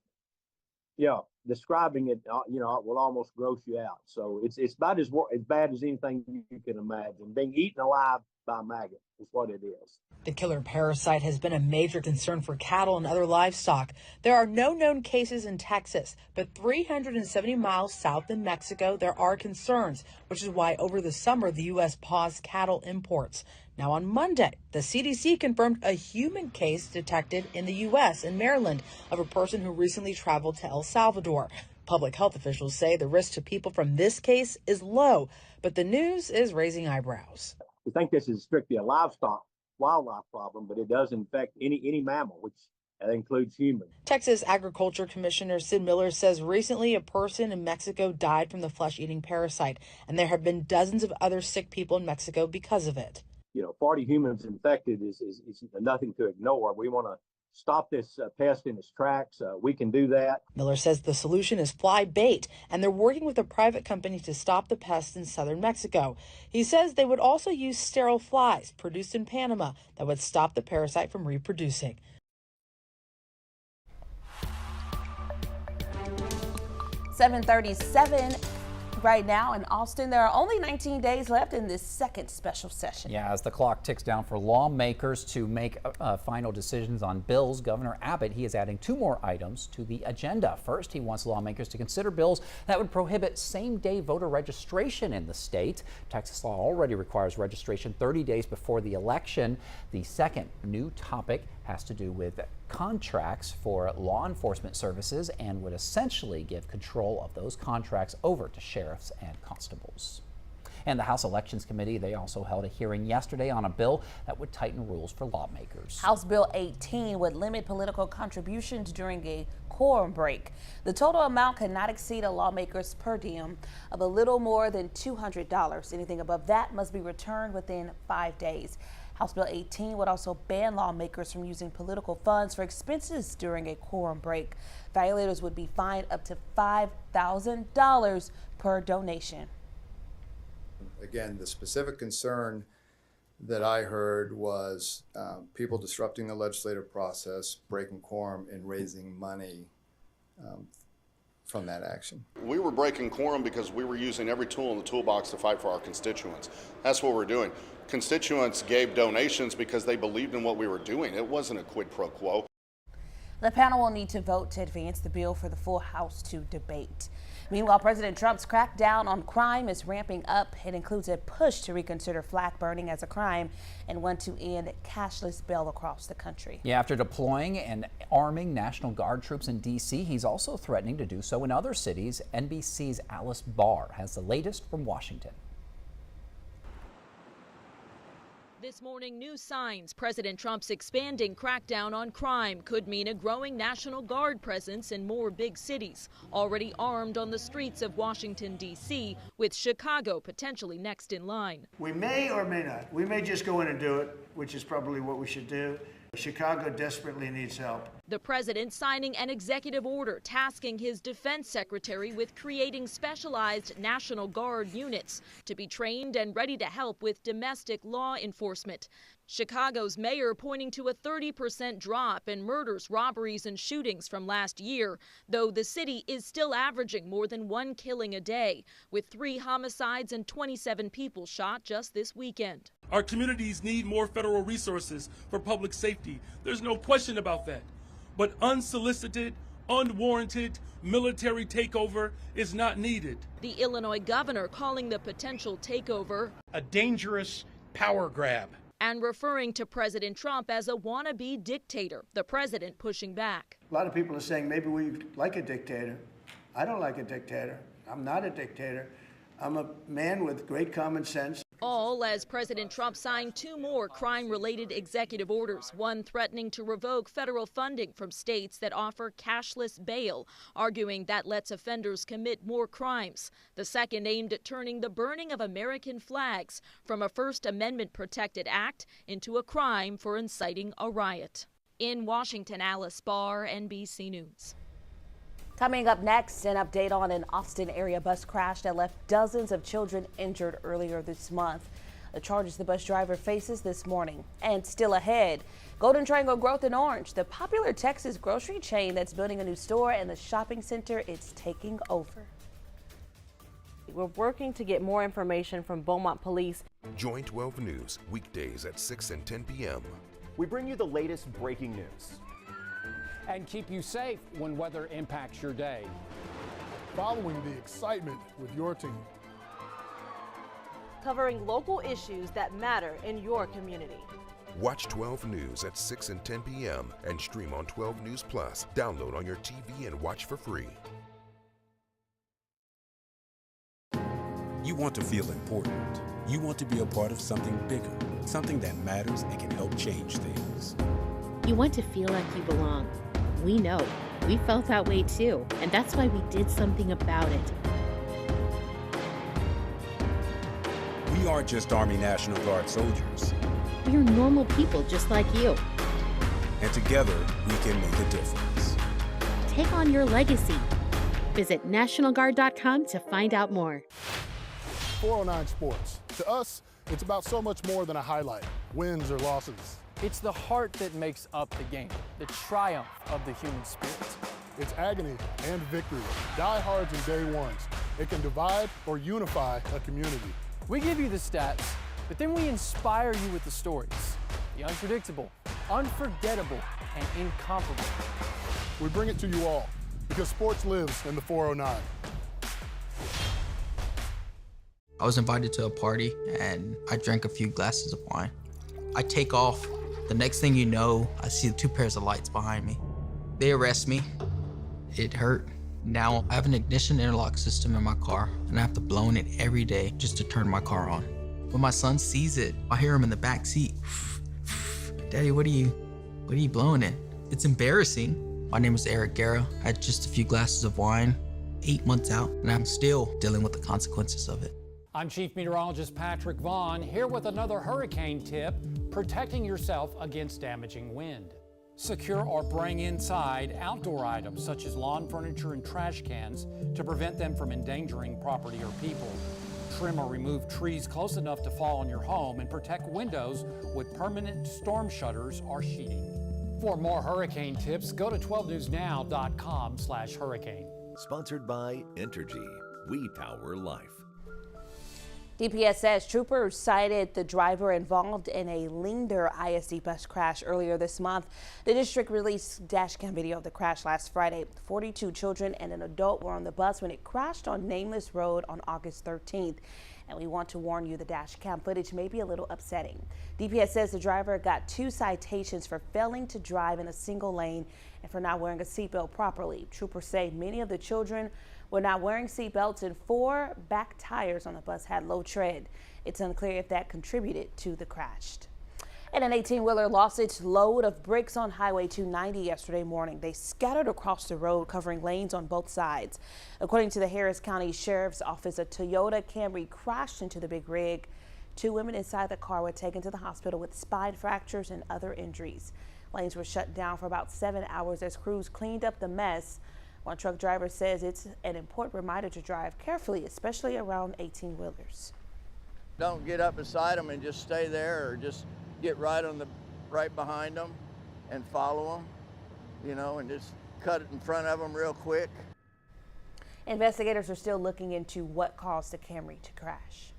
describing it, it will almost gross you out. So it's about as bad as anything you can imagine. Being eaten alive by a maggot is what it is. The killer parasite has been a major concern for cattle and other livestock. There are no known cases in Texas, but 370 miles south in Mexico, there are concerns, which is why over the summer the U.S. paused cattle imports. Now on Monday, the CDC confirmed a human case detected in the U.S. in Maryland of a person who recently traveled to El Salvador. Public health officials say the risk to people from this case is low, but the news is raising eyebrows. We think this is strictly a wildlife problem, but it does infect any mammal, which includes humans. Texas Agriculture Commissioner Sid Miller says recently a person in Mexico died from the flesh-eating parasite, and there have been dozens of other sick people in Mexico because of it. 40 humans infected is nothing to ignore. We want to stop this pest in its tracks. We can do that. Miller says the solution is fly bait, and they're working with a private company to stop the pests in southern Mexico. He says they would also use sterile flies produced in Panama that would stop the parasite from reproducing. .37 right now in Austin. There are only 19 days left in this second special session. Yeah, as the clock ticks down for lawmakers to make final decisions on bills, Governor Abbott, he is adding 2 more items to the agenda. First, he wants lawmakers to consider bills that would prohibit same-day voter registration in the state. Texas law already requires registration 30 days before the election. The second new topic has to do with contracts for law enforcement services and would essentially give control of those contracts over to sheriffs and constables. And the House Elections Committee, they also held a hearing yesterday on a bill that would tighten rules for lawmakers. House Bill 18 would limit political contributions during a quorum break. The total amount could not exceed a lawmaker's per diem of a little more than $200. Anything above that must be returned within 5 days. House Bill 18 would also ban lawmakers from using political funds for expenses during a quorum break. Violators would be fined up to $5,000 per donation. Again, the specific concern that I heard was people disrupting the legislative process, breaking quorum, and raising money from that action. We were breaking quorum because we were using every tool in the toolbox to fight for our constituents. That's what we're doing. Constituents gave donations because they believed in what we were doing. It wasn't a quid pro quo. The panel will need to vote to advance the bill for the full House to debate. Meanwhile, President Trump's crackdown on crime is ramping up. It includes a push to reconsider flag burning as a crime and one to end cashless bail across the country. Yeah, after deploying and arming National Guard troops in D.C., he's also threatening to do so in other cities. NBC's Alice Barr has the latest from Washington. This morning, new signs President Trump's expanding crackdown on crime could mean a growing National Guard presence in more big cities, already armed on the streets of Washington, D.C., with Chicago potentially next in line. We may or may not. We may just go in and do it, which is probably what we should do. Chicago desperately needs help. The president signing an executive order tasking his defense secretary with creating specialized National Guard units to be trained and ready to help with domestic law enforcement. Chicago's mayor pointing to a 30% drop in murders, robberies, and shootings from last year, though the city is still averaging more than 1 killing a day, with 3 homicides and 27 people shot just this weekend. Our communities need more federal resources for public safety. There's no question about that. But unsolicited, unwarranted military takeover is not needed. The Illinois governor calling the potential takeover a dangerous power grab. And referring to President Trump as a wannabe dictator, the president pushing back. A lot of people are saying maybe we like a dictator. I don't like a dictator. I'm not a dictator. I'm a man with great common sense. All as President Trump signed 2 more crime-related executive orders, one threatening to revoke federal funding from states that offer cashless bail, arguing that lets offenders commit more crimes. The second aimed at turning the burning of American flags from a First Amendment-protected act into a crime for inciting a riot. In Washington, Alice Barr, NBC News. Coming up next, an update on an Austin area bus crash that left dozens of children injured earlier this month. The charges the bus driver faces this morning. And still ahead, Golden Triangle Growth in Orange, the popular Texas grocery chain that's building a new store in the shopping center it's taking over. We're working to get more information from Beaumont Police. Join 12 News weekdays at 6 and 10 p.m. We bring you the latest breaking news. And keep you safe when weather impacts your day. Following the excitement with your team. Covering local issues that matter in your community. Watch 12 News at 6 and 10 p.m. and stream on 12 News Plus. Download on your TV and watch for free. You want to feel important. You want to be a part of something bigger, something that matters and can help change things. You want to feel like you belong. We know. We felt that way too, and that's why we did something about it. We aren't just Army National Guard soldiers. We are normal people just like you. And together, we can make a difference. Take on your legacy. Visit NationalGuard.com to find out more. 409 Sports. To us, it's about so much more than a highlight, wins or losses. It's the heart that makes up the game, the triumph of the human spirit. It's agony and victory, diehards and day ones. It can divide or unify a community. We give you the stats, but then we inspire you with the stories. The unpredictable, unforgettable, and incomparable. We bring it to you all because sports lives in the 409. I was invited to a party and I drank a few glasses of wine. I take off. The next thing you know, I see 2 pairs of lights behind me. They arrest me. It hurt. Now I have an ignition interlock system in my car and I have to blow in it every day just to turn my car on. When my son sees it, I hear him in the back seat. Daddy, what are you blowing in? It's embarrassing. My name is Eric Guerra. I had just a few glasses of wine, 8 months out, and I'm still dealing with the consequences of it. I'm Chief Meteorologist Patrick Vaughn, here with another hurricane tip, protecting yourself against damaging wind. Secure or bring inside outdoor items such as lawn furniture and trash cans to prevent them from endangering property or people. Trim or remove trees close enough to fall on your home and protect windows with permanent storm shutters or sheeting. For more hurricane tips, go to 12newsnow.com/hurricane. Sponsored by Entergy. We power life. DPS says troopers cited the driver involved in a Linder ISD bus crash earlier this month. The district released dashcam video of the crash last Friday. 42 children and an adult were on the bus when it crashed on Nameless Road on August 13th. And we want to warn you, the dashcam footage may be a little upsetting. DPS says the driver got 2 citations for failing to drive in a single lane and for not wearing a seatbelt properly. Troopers say many of the children were not wearing seatbelts and 4 back tires on the bus had low tread. It's unclear if that contributed to the crash. And an 18-wheeler lost its load of bricks on Highway 290 yesterday morning. They scattered across the road, covering lanes on both sides. According to the Harris County Sheriff's Office, a Toyota Camry crashed into the big rig. 2 women inside the car were taken to the hospital with spine fractures and other injuries. Lanes were shut down for about 7 hours as crews cleaned up the mess. One truck driver says it's an important reminder to drive carefully, especially around 18-wheelers. Don't get up beside them and just stay there or just get right behind them and follow them, you know, and just cut it in front of them real quick. Investigators are still looking into what caused the Camry to crash.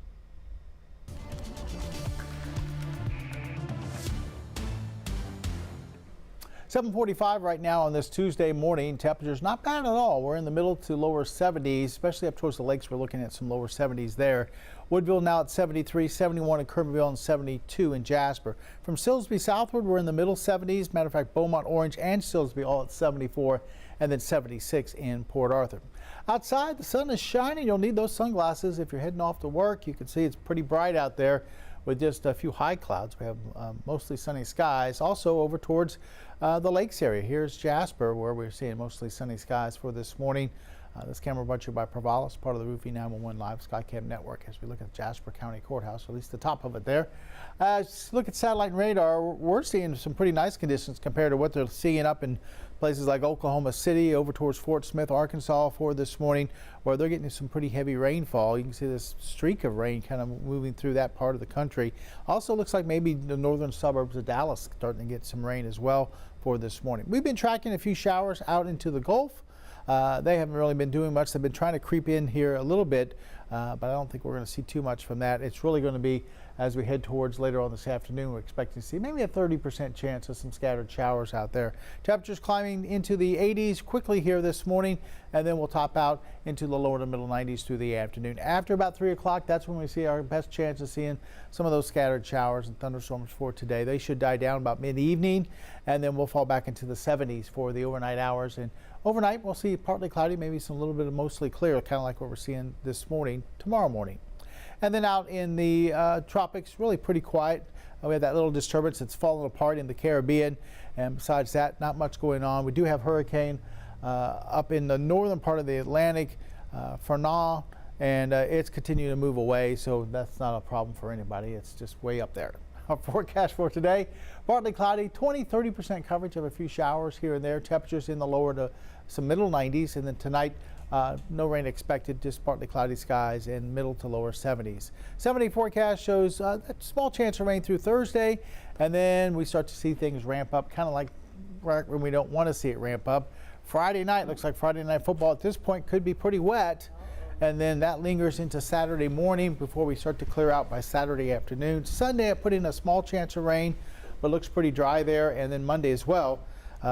.45 right now on this Tuesday morning. Temperatures not bad at all. We're in the middle to lower 70s, especially up towards the lakes. We're looking at some lower 70s there. Woodville now at 73, 71 in Kerrville, and 72 in Jasper. From Silsbee southward, we're in the middle 70s. Matter of fact, Beaumont, Orange, and Silsbee all at 74, and then 76 in Port Arthur. Outside, the sun is shining. You'll need those sunglasses if you're heading off to work. You can see it's pretty bright out there with just a few high clouds. We have mostly sunny skies. Also over towards the lakes area. Here's Jasper, where we're seeing mostly sunny skies for this morning. This camera brought to you by Provalis, part of the Roofing 911 Live Skycam network, as we look at Jasper County Courthouse, or at least the top of it there. Look at satellite and radar. We're seeing some pretty nice conditions compared to what they're seeing up in places like Oklahoma City, over towards Fort Smith, Arkansas for this morning, where they're getting some pretty heavy rainfall. You can see this streak of rain kind of moving through that part of the country. Also looks like maybe the northern suburbs of Dallas starting to get some rain as well for this morning. We've been tracking a few showers out into the Gulf. They haven't really been doing much. They've been trying to creep in here a little bit, but I don't think we're going to see too much from that. It's really going to be as we head towards later on this afternoon. We're expecting to see maybe a 30% chance of some scattered showers out there. Temperatures climbing into the 80s quickly here this morning, and then we'll top out into the lower to middle 90s through the afternoon. After about 3 o'clock, that's when we see our best chance of seeing some of those scattered showers and thunderstorms for today. They should die down about mid-evening, and then we'll fall back into the 70s for the overnight hours. And overnight, we'll see partly cloudy, maybe some little bit of mostly clear, kind of like what we're seeing this morning, tomorrow morning. And then out in the tropics, really pretty quiet. We have that little disturbance that's fallen apart in the Caribbean. And besides that, not much going on. We do have hurricane up in the northern part of the Atlantic, Fernand, and it's continuing to move away. So that's not a problem for anybody. It's just way up there. Our forecast for today, partly cloudy, 20-30% coverage of a few showers here and there. Temperatures in the lower to some middle 90s. And then tonight, no rain expected, just partly cloudy skies in middle to lower 70s. 70 forecast shows a small chance of rain through Thursday, and then we start to see things ramp up, kind of like right when we don't want to see it ramp up. Friday night, looks like Friday night football at this point could be pretty wet, and then that lingers into Saturday morning before we start to clear out by Saturday afternoon. Sunday, I put in a small chance of rain, but looks pretty dry there, and then Monday as well.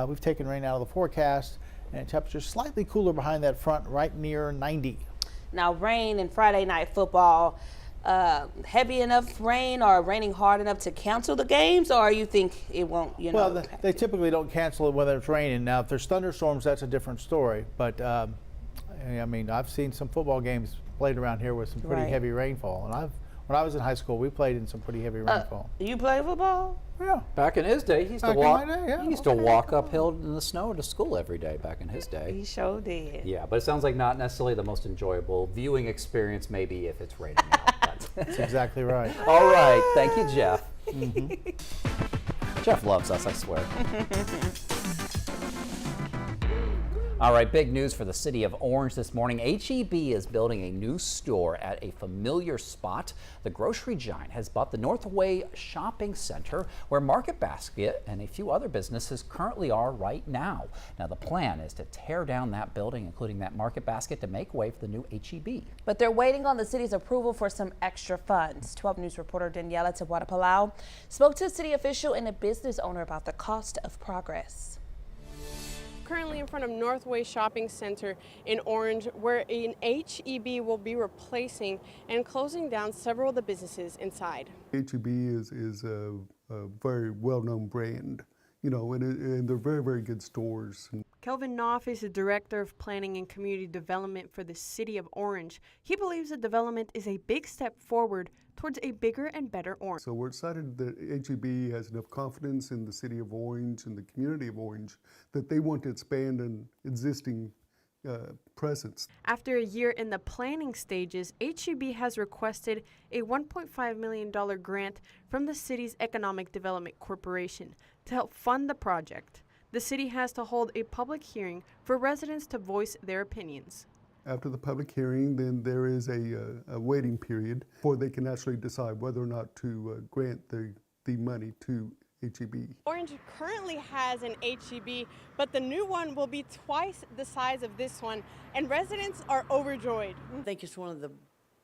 We've taken rain out of the forecast, and temperatures slightly cooler behind that front, right near 90. Now, rain and Friday night football, heavy enough rain or raining hard enough to cancel the games, or you think it won't, you know? Well, they typically don't cancel it whether it's raining. Now, if there's thunderstorms, that's a different story. But, I mean, I've seen some football games played around here with some pretty heavy rainfall. And when I was in high school, we played in some pretty heavy rainfall. You play football? Yeah. Back in his day, he used to walk uphill in the snow to school every day back in his day. He sure did. Yeah, but it sounds like not necessarily the most enjoyable viewing experience, maybe if it's raining out. That's exactly right. All right. Thank you, Jeff. Jeff loves us, I swear. All right, big news for the city of Orange this morning. H-E-B is building a new store at a familiar spot. The grocery giant has bought the Northway Shopping Center, where Market Basket and a few other businesses currently are right now. Now, the plan is to tear down that building, including that Market Basket, to make way for the new H-E-B. But they're waiting on the city's approval for some extra funds. 12 News reporter Daniela Tabuada-Palau spoke to a city official and a business owner about the cost of progress. Currently in front of Northway Shopping Center in Orange, where an H-E-B will be replacing and closing down several of the businesses inside. H-E-B is a very well-known brand, you know, and they're very, very good stores. Kelvin Knopf is the Director of Planning and Community Development for the City of Orange. He believes the development is a big step forward towards a bigger and better Orange. So we're excited that H-E-B has enough confidence in the City of Orange and the community of Orange that they want to expand an existing presence. After a year in the planning stages, H-E-B has requested a $1.5 million grant from the city's Economic Development Corporation to help fund the project. The city has to hold a public hearing for residents to voice their opinions. After the public hearing, then there is a waiting period before they can actually decide whether or not to grant the the money to HEB. Orange currently has an HEB, but the new one will be twice the size of this one, and residents are overjoyed. I think it's one of the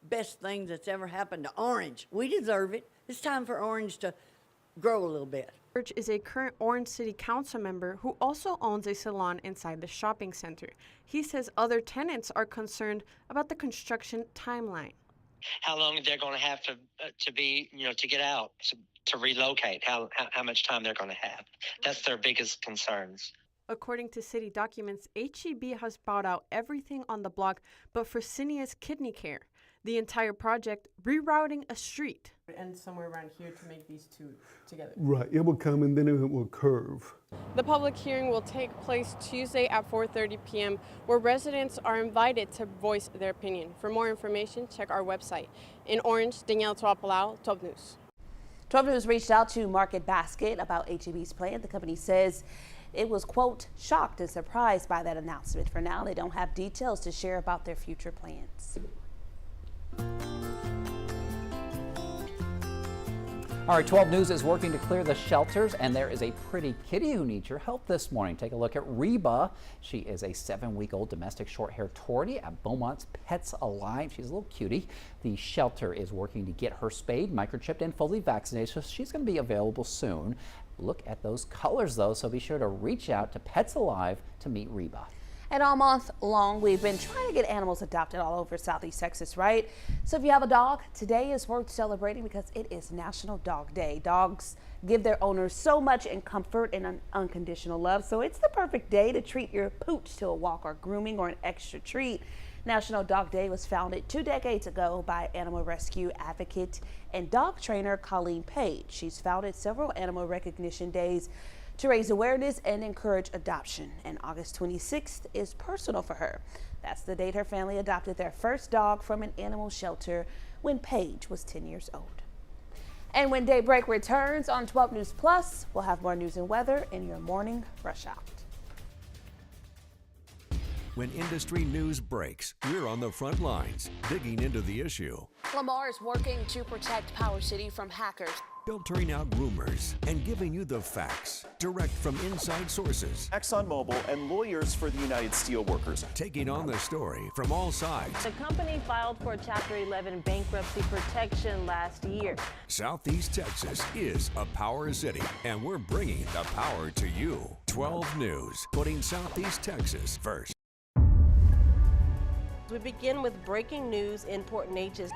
best things that's ever happened to Orange. We deserve it. It's time for Orange to grow a little bit. Church is a current Orange City Council member who also owns a salon inside the shopping center. He says other tenants are concerned about the construction timeline. How long they're going to have to be, to get out, to relocate, how much time they're going to have. That's their biggest concerns. According to city documents, HEB has bought out everything on the block but Fresenius Kidney Care. The entire project rerouting a street. And somewhere around here to make these two together. Right, it will come and then it will curve. The public hearing will take place Tuesday at 4:30 p.m. where residents are invited to voice their opinion. For more information, check our website. In Orange, Danielle Tuapalau, 12 News. 12 News reached out to Market Basket about HEB's plan. The company says it was, quote, shocked and surprised by that announcement. For now, they don't have details to share about their future plans. All right, 12 News is working to clear the shelters, and there is a pretty kitty who needs your help this morning. Take a look at Reba. She is a 7-week-old domestic short-haired tortie at Beaumont's Pets Alive. She's a little cutie. The shelter is working to get her spayed, microchipped, and fully vaccinated, so she's going to be available soon. Look at those colors, though, so be sure to reach out to Pets Alive to meet Reba. And all month long, we've been trying to get animals adopted all over Southeast Texas, right? So if you have a dog, today is worth celebrating because it is National Dog Day. Dogs give their owners so much in comfort and unconditional love, so it's the perfect day to treat your pooch to a walk or grooming or an extra treat. National Dog Day was founded 2 decades ago by animal rescue advocate and dog trainer Colleen Page. She's founded several animal recognition days to raise awareness and encourage adoption. And August 26th is personal for her. That's the date her family adopted their first dog from an animal shelter when Paige was 10 years old. And when Daybreak returns on 12 News Plus, we'll have more news and weather in your morning rush out. When industry news breaks, we're on the front lines, digging into the issue. Lamar is working to protect Power City from hackers, Filtering out rumors and giving you the facts direct from inside sources. ExxonMobil and lawyers for the United Steelworkers. Taking on the story from all sides. The company filed for Chapter 11 bankruptcy protection last year. Southeast Texas is a power city, and we're bringing the power to you. 12 News, putting Southeast Texas first. We begin with breaking news in Port Neches.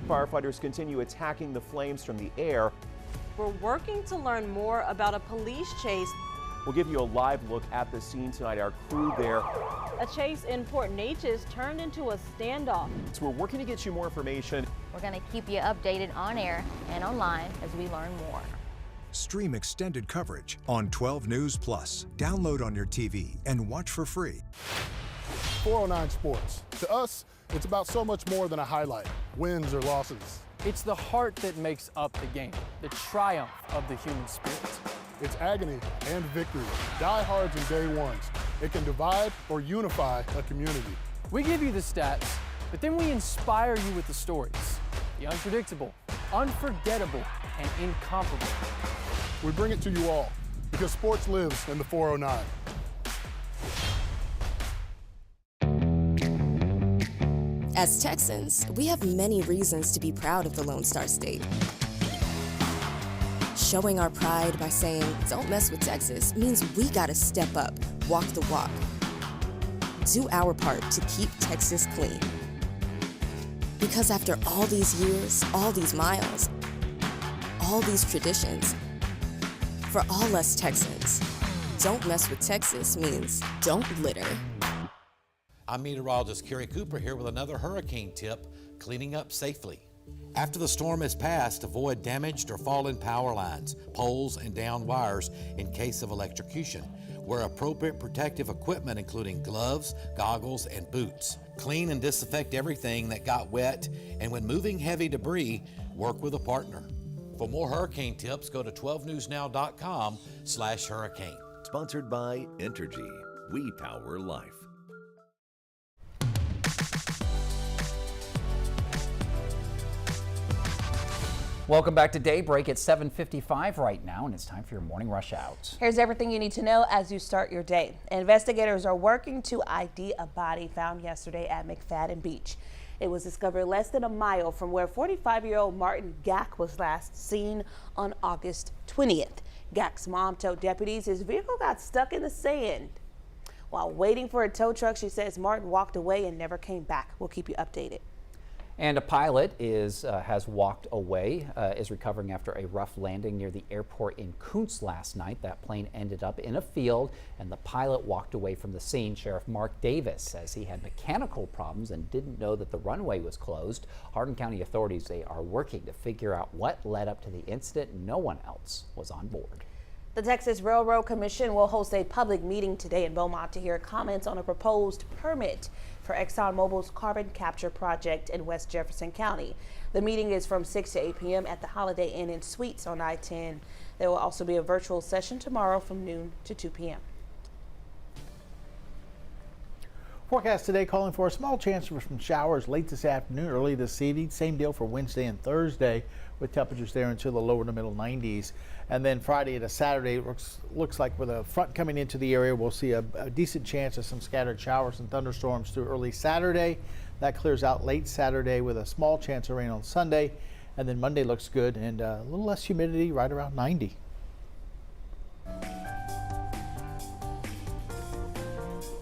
Firefighters continue attacking the flames from the air. We're working to learn more about a police chase. We'll give you a live look at the scene tonight. Our crew there. A chase in Port Neches turned into a standoff. So we're working to get you more information. We're going to keep you updated on air and online as we learn more. Stream extended coverage on 12 News Plus. Download on your TV and watch for free. 409 Sports. To us, it's about so much more than a highlight, wins or losses. It's the heart that makes up the game, the triumph of the human spirit. It's agony and victory, diehards and day ones. It can divide or unify a community. We give you the stats, but then we inspire you with the stories. The unpredictable, unforgettable, and incomparable. We bring it to you all because sports lives in the 409. As Texans, we have many reasons to be proud of the Lone Star State. Showing our pride by saying, "Don't mess with Texas," means we gotta step up, walk the walk. Do our part to keep Texas clean. Because after all these years, all these miles, all these traditions, for all us Texans, "Don't mess with Texas" means don't litter. I'm meteorologist Kerry Cooper here with another hurricane tip, cleaning up safely. After the storm has passed, avoid damaged or fallen power lines, poles, and downed wires in case of electrocution. Wear appropriate protective equipment including gloves, goggles, and boots. Clean and disinfect everything that got wet, and when moving heavy debris, work with a partner. For more hurricane tips, go to 12newsnow.com/hurricane. Sponsored by Entergy. We power life. Welcome back to Daybreak. It's 7:55 right now, and it's time for your morning rush out. Here's everything you need to know as you start your day. Investigators are working to ID a body found yesterday at McFadden Beach. It was discovered less than a mile from where 45-year-old Martin Gack was last seen on August 20th. Gack's mom told deputies his vehicle got stuck in the sand. While waiting for a tow truck, she says Martin walked away and never came back. We'll keep you updated. And a pilot has walked away, is recovering after a rough landing near the airport in Kuntz last night. That plane ended up in a field, and the pilot walked away from the scene. Sheriff Mark Davis says he had mechanical problems and didn't know that the runway was closed. Hardin County authorities, they are working to figure out what led up to the incident. No one else was on board. The Texas Railroad Commission will host a public meeting today in Beaumont to hear comments on a proposed permit for ExxonMobil's carbon capture project in West Jefferson County. The meeting is from 6 to 8 p.m. at the Holiday Inn and Suites on I-10. There will also be a virtual session tomorrow from noon to 2 p.m. Forecast today calling for a small chance for some showers late this afternoon, early this evening. Same deal for Wednesday and Thursday, with temperatures there until the lower to middle 90s. And then Friday to Saturday, looks like with a front coming into the area, we'll see a decent chance of some scattered showers and thunderstorms through early Saturday. That clears out late Saturday with a small chance of rain on Sunday. And then Monday looks good and a little less humidity, right around 90.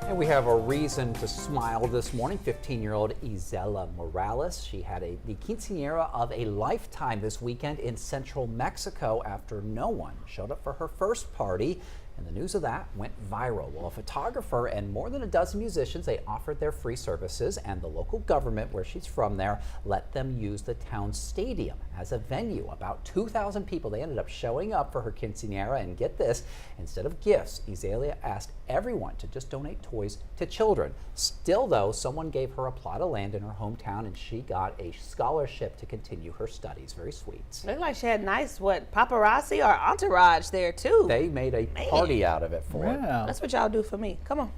And we have a reason to smile this morning. 15-year-old Isela Morales. She had the quinceañera of a lifetime this weekend in central Mexico after no one showed up for her first party. And the news of that went viral. Well, a photographer and more than a dozen musicians, they offered their free services, and the local government where she's from there let them use the town stadium as a venue. About 2,000 people, they ended up showing up for her quinceañera, and get this, instead of gifts, Isela asked everyone to just donate toys to children. Still though, someone gave her a plot of land in her hometown, and she got a scholarship to continue her studies. Very sweet. Looked like she had nice, paparazzi or entourage there too. They made a party out of it for her. That's what y'all do for me. Come on.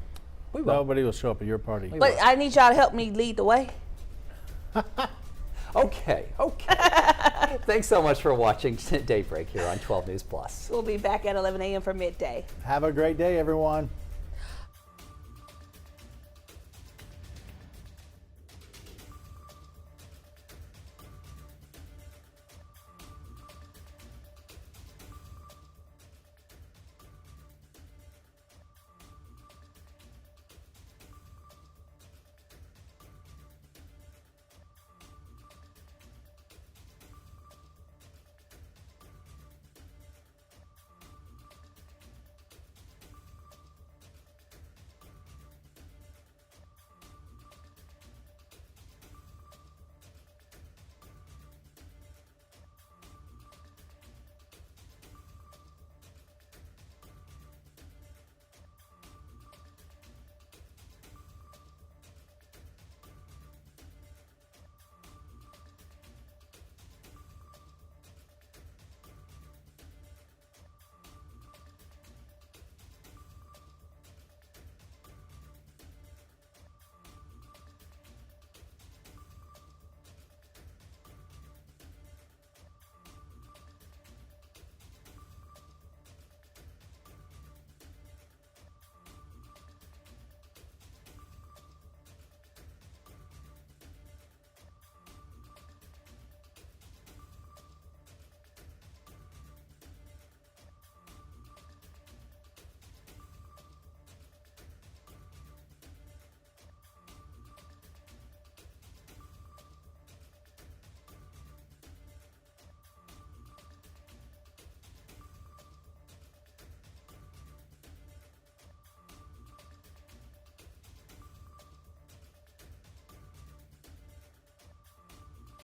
Nobody will show up at your party. But I need y'all to help me lead the way. Okay. Thanks so much for watching Daybreak here on 12 News Plus. We'll be back at 11 a.m. for midday. Have a great day, everyone.